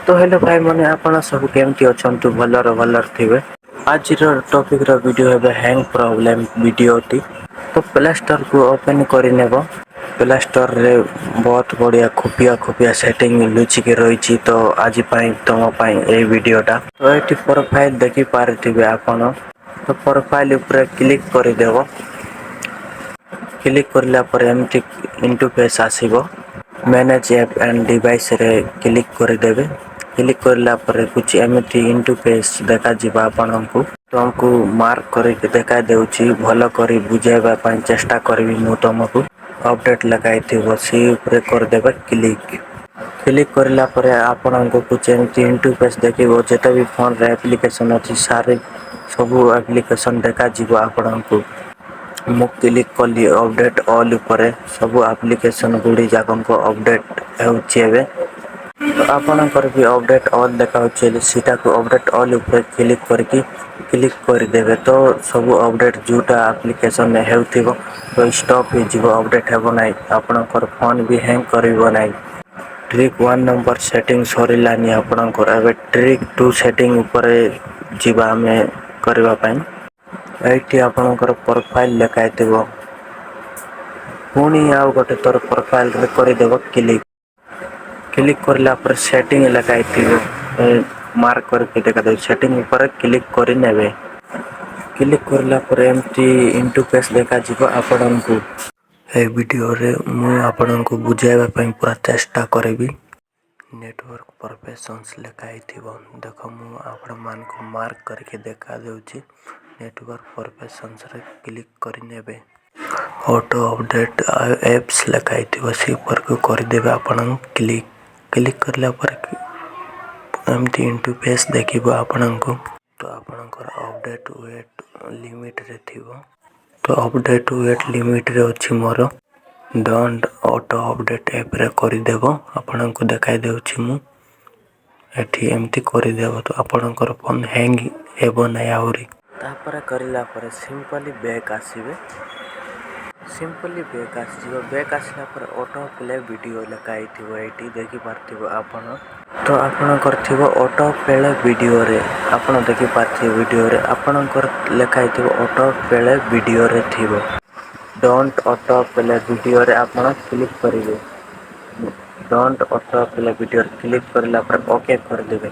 ତ ହେଲୋ ଭାଇ ମାନେ ଆପଣ ସବୁ କେମିତି ଅଛନ୍ତି ଭଲରେ ଥିବେ। ଆଜିର ଟପିକ ର ଭିଡିଓ ଏବେ ହ୍ୟାଙ୍ଗ ପ୍ରୋବ୍ଲେମ ଭିଡିଓଟି। ତ ପ୍ଲେ ଷ୍ଟୋର କୁ ଓପେନ କରିନେବ। ପ୍ଲେ ଷ୍ଟୋରରେ ବହୁତ ବଢ଼ିଆ ଖୁଫିଆ ସେଟିଂ ଲୁଚିକି ରହିଛି ତ ଆଜି ପାଇଁ ତମ ପାଇଁ ଏଇ ଭିଡିଓଟା। ତ ଏଠି ପ୍ରୋଫାଇଲ ଦେଖି ପାରୁଥିବେ ଆପଣ। ତ ପ୍ରୋଫାଇଲ ଉପରେ କ୍ଲିକ କରିଦେବ। କ୍ଲିକ୍ କରିଲା ପରେ ଏମିତି ଇଣ୍ଟୁ ଫେସ୍ ଆସିବ। ମ୍ୟାନେଜ ଆପ୍ ଆଣ୍ଡ ଡିଭାଇସରେ କ୍ଲିକ୍ କରିଦେବେ। କ୍ଲିକ୍ କରିଲା ପରେ କିଛି ଏମିତି ଇଣ୍ଟୁ ଫେସ୍ ଦେଖାଯିବ ଆପଣଙ୍କୁ। ତୁମକୁ ମାର୍କ କରିକି ଦେଖା ଦେଉଛି ଭଲ କରି ବୁଝାଇବା ପାଇଁ ଚେଷ୍ଟା କରିବି ମୁଁ ତୁମକୁ। ଅପଡେଟ ଲେଖାହେଇଥିବ ସେ ଉପରେ କରିଦେବେ କ୍ଲିକ୍। କ୍ଲିକ୍ କରିଲା ପରେ ଆପଣଙ୍କୁ ଯେମିତି ଇଣ୍ଟୁ ଫେସ୍ ଦେଖିବ ଯେତେ ବି ଫୋନରେ ଆପ୍ଲିକେସନ୍ ଅଛି ସବୁ ଆପ୍ଲିକେସନ ଦେଖାଯିବ ଆପଣଙ୍କୁ। ମୁଁ କ୍ଲିକ୍ କଲି ଅପଡେଟ୍ ଅଲ୍ ଉପରେ ସବୁ ଆପ୍ଲିକେସନ ଗୁଡ଼ିଯାକଙ୍କ ଅପଡେଟ୍ ହେଉଛି ଏବେ। ଆପଣଙ୍କର ବି ଅପଡେଟ୍ ଅଲ୍ ଦେଖାଉଛି ହେଲେ ସେଇଟାକୁ ଅପଡେଟ୍ ଅଲ୍ ଉପରେ କ୍ଲିକ୍ କରିଦେବେ ତ ସବୁ ଅପଡେଟ୍ ଯେଉଁଟା ଆପ୍ଲିକେସନରେ ହେଉଥିବ ତ ଷ୍ଟପ୍ ହେଇଯିବ ଅପଡେଟ୍ ହେବ ନାହିଁ ଆପଣଙ୍କର ଫୋନ୍ ବି ହ୍ୟାଙ୍ଗ କରିବ ନାହିଁ। ଟ୍ରିକ୍ 1 ନମ୍ବର ସେଟିଂ ସରିଲାନି ଆପଣଙ୍କର ଏବେ ଟ୍ରିକ୍ 2 ସେଟିଂ ଉପରେ ଯିବା ଆମେ କରିବା ପାଇଁ। ଏଇଠି ଆପଣଙ୍କର ପ୍ରୋଫାଇଲ ଲେଖାହେଇଥିବ। ପୁଣି ଆଉ ଗୋଟେ ଥର ପ୍ରୋଫାଇଲରେ କରିଦେବ କ୍ଲିକ୍। କ୍ଲିକ୍ କରିଲା ପରେ ସେଟିଂ ଲେଖାହେଇଥିବ ମାର୍କ କରିକି ଦେଖାଦେଉଛି ସେଟିଂ ଉପରେ କ୍ଲିକ୍ କରିନେବେ। କ୍ଲିକ୍ କରିଲା ପରେ ଏମିତି ଇଣ୍ଟୁ ଫେସ୍ ଦେଖାଯିବ ଆପଣଙ୍କୁ। ଏହି ଭିଡ଼ିଓରେ ମୁଁ ଆପଣଙ୍କୁ ବୁଝାଇବା ପାଇଁ ପୁରା ଚେଷ୍ଟା କରିବି। ନେଟୱାର୍କ ପରଫେସନ୍ସ ଲେଖା ହେଇଥିବ ଦେଖ ମୁଁ ଆପଣମାନଙ୍କୁ ମାର୍କ କରିକି ଦେଖାଦେଉଛି। ନେଟୱାର୍କ ପରଫେସନ୍ସରେ କ୍ଲିକ୍ କରିନେବେ। ଅଟୋ ଅପଡେଟ୍ ଆପ୍ସ ଲେଖା ହେଇଥିବ ସେ ଉପରକୁ କରିଦେବେ ଆପଣ କ୍ଲିକ୍। କ୍ଲିକ୍ କରିଲା ପରେ ଏମିତି ଇଣ୍ଟୁ ଫେସ୍ ଦେଖିବ ଆପଣଙ୍କୁ। ତ ଆପଣଙ୍କର ଅପଡେଟ୍ ୱେଟ୍ ଲିମିଟରେ ଥିବ। ତ ଅପଡେଟ୍ ୱେଟ୍ ଲିମିଟରେ ଅଛି ମୋର। ଡୋଣ୍ଟ ଅଟୋ ଅପଡେଟ୍ ଆପ୍ରେ କରିଦେବ ଆପଣଙ୍କୁ ଦେଖାଇ ଦେଉଛି ମୁଁ। ଏଠି ଏମିତି କରିଦେବ ତ ଆପଣଙ୍କର ଫୋନ୍ ହ୍ୟାଙ୍ଗ ହେବ ନାହିଁ ଆହୁରି। ତାପରେ କରିଲା ପରେ ସିମ୍ପଲି ବ୍ୟାକ୍ ଆସିବେ। ସିମ୍ପଲି ବ୍ୟାକ୍ ଆସିଯିବ। ବ୍ୟାକ୍ ଆସିଲା ପରେ ଅଟୋ ପ୍ଲେ ଭିଡ଼ିଓ ଲେଖା ହେଇଥିବ ଏଇଠି ଦେଖିପାରୁଥିବ ଆପଣ। ତ ଆପଣଙ୍କର ଥିବ ଅଟୋ ପ୍ଲେ ଭିଡ଼ିଓରେ ଆପଣ ଦେଖିପାରୁଥିବେ ଭିଡ଼ିଓରେ ଆପଣଙ୍କର ଲେଖା ହେଇଥିବ ଅଟୋ ପ୍ଲେ ଭିଡ଼ିଓରେ ଥିବ। ଡୋଣ୍ଟ ଅଟୋ ପ୍ଲେ ଭିଡ଼ିଓରେ ଆପଣ କ୍ଲିକ୍ କରିବେ। ଡୋଣ୍ଟ ଅଟୋ ପ୍ଲେ ଭିଡ଼ିଓରେ କ୍ଲିକ୍ କରିଲା ପରେ ଓକେ କରିଦେବେ।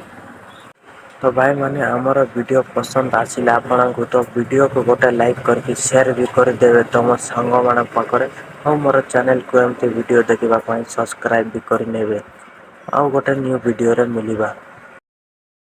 ତ ଭାଇମାନେ ଆମର ଭିଡ଼ିଓ ପସନ୍ଦ ଆସିଲା ଆପଣଙ୍କୁ ତ ଭିଡ଼ିଓକୁ ଗୋଟେ ଲାଇକ୍ କରିକି ସେୟାର ବି କରିଦେବେ ତମ ସାଙ୍ଗମାନଙ୍କ ପାଖରେ। ଆଉ ମୋର ଚ୍ୟାନେଲକୁ ଏମିତି ଭିଡ଼ିଓ ଦେଖିବା ପାଇଁ ସବସ୍କ୍ରାଇବ୍ ବି କରିନେବେ। ଆଉ ଗୋଟେ ନ୍ୟୁ ଭିଡ଼ିଓରେ ମିଳିବା।